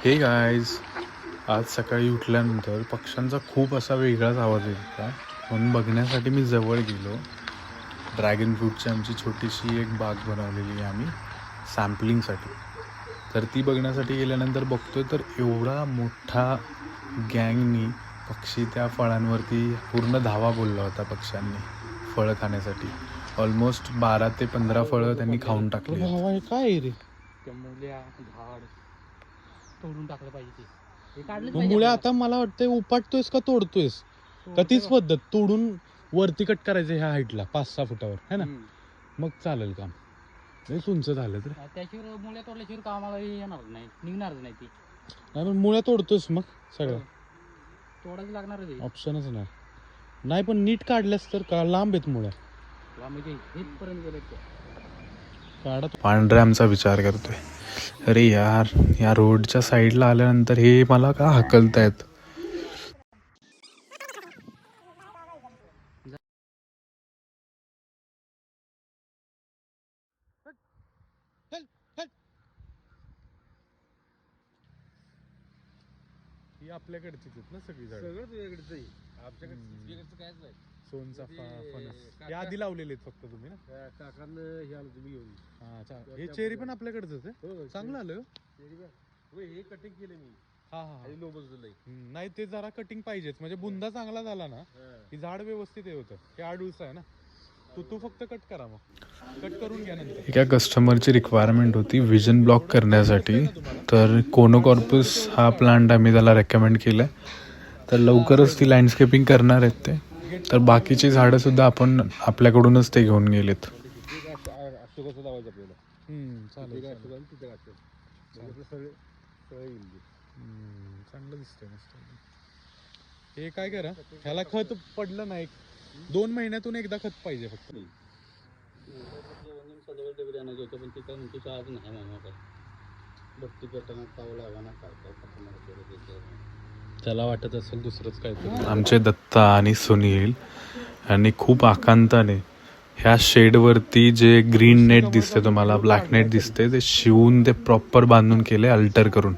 हे गाईज, आज सकाळी उठल्यानंतर पक्ष्यांचा खूप असा वेगळाच आवाज येत होता. म्हणून बघण्यासाठी मी जवळ गेलो. ड्रॅगन फ्रूटची आमची छोटीशी एक बाग बनवलेली आहे आम्ही सॅम्पलिंगसाठी. तर ती बघण्यासाठी गेल्यानंतर बघतोय तर एवढा मोठा गँगनी पक्षी त्या फळांवरती पूर्ण धावा बोलला होता पक्ष्यांनी फळं खाण्यासाठी. ऑलमोस्ट 12 ते 15 फळं त्यांनी खाऊन टाकली. काय रे त्या मुल्या झाड तोडून टाकलं पाहिजे ते काढलं मुळे आता मला वाटतंय उपटतोयस का तोडतोयस का तीच पद्धत तोडून वरती कट करायचं ह्या हाईटला 5-6 फुटावर है ना मग चालेल काम. तुमचं झालं तर त्याशिवाय मुल्या तोडल्याशिवाय कामाला येणार नाही, निघणारच नाही ती. नाही पण मुळ्या तोडतोस मग सगळं तोडायचं लागणारच आहे. ऑप्शनच नाही. नाही पण नीट काढल्यास तर का लांब आहेत मुळ्या म्हणजे हेचपर्यंत गेले काढा. पांढऱ्या आमचा विचार करतोय. अरे यार, या रोडच्या साईडला आल्यानंतर हे मला का हाकलतायत. ही आपल्याकडची ना सगळी झाड सगळंच वेगळंच आहे. आमच्याकडचं कायच नाही. सोनचाफा फणस हे आधी लावलेले आहेत फक्त तुम्ही ना काकांना हे आलं तुम्ही घेऊन. हा. हे चेरी पण आपल्याकडच आहे. चांगलं आलं हे कटिंग केलं मी. हा हा लो बसलंय. नाही ते जरा कटिंग पाहिजेच म्हणजे बुंदा चांगला झाला ना की झाड व्यवस्थित हे होतं. हे आडूस आहे ना तू फक्त कट करा मग कट करून घ्या नंतर. एका कस्टमरची रिक्वायरमेंट होती व्हिजन ब्लॉक करण्यासाठी. तर कोनोकॉर्पस हा प्लांट आम्ही त्याला रेकमेंड केलं. तर लवकरच ती लँडस्केपिंग करणार आहेत ते. तर बाकीची झाडं सुद्धा आपण आपल्याकडूनच ते घेऊन गेलेत. चांगलं दिसतंय मस्त. हे काय करा ह्याला खत पडलं नाही 2 महिन्यातून एकदा खत पाहिजे फक्त. पण ती काय म्हणतो आज नाही मामा काय भरती पेटाना पाव लागाना काय त्याला वाटत असेल दुसरंच काय. आमचे दत्ता आणि सुनील यांनी खूप आकांताने ह्या शेडवरती जे ग्रीन नेट दिसते तुम्हाला, ब्लॅक नेट दिसते, ते शिवून ते प्रॉपर बांधून केले अल्टर करून.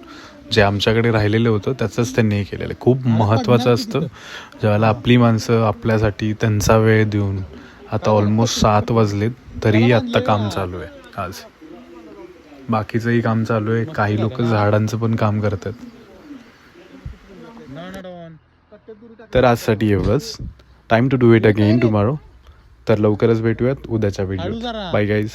जे आमच्याकडे राहिलेलं होतं त्याचंच त्यांनी हे केलेलं आहे. खूप महत्त्वाचं असतं ज्यावेळेला आपली माणसं आपल्यासाठी त्यांचा वेळ देऊन. आता ऑलमोस्ट 7 वाजलेत तरीही आत्ता काम चालू आहे. आज बाकीचंही काम चालू आहे. काही लोक झाडांचं पण काम करतात. तर आजसाठी एवढंच. Time to do it again tomorrow. तर लवकरच भेटूयात उद्याच्या व्हिडिओ. Bye guys.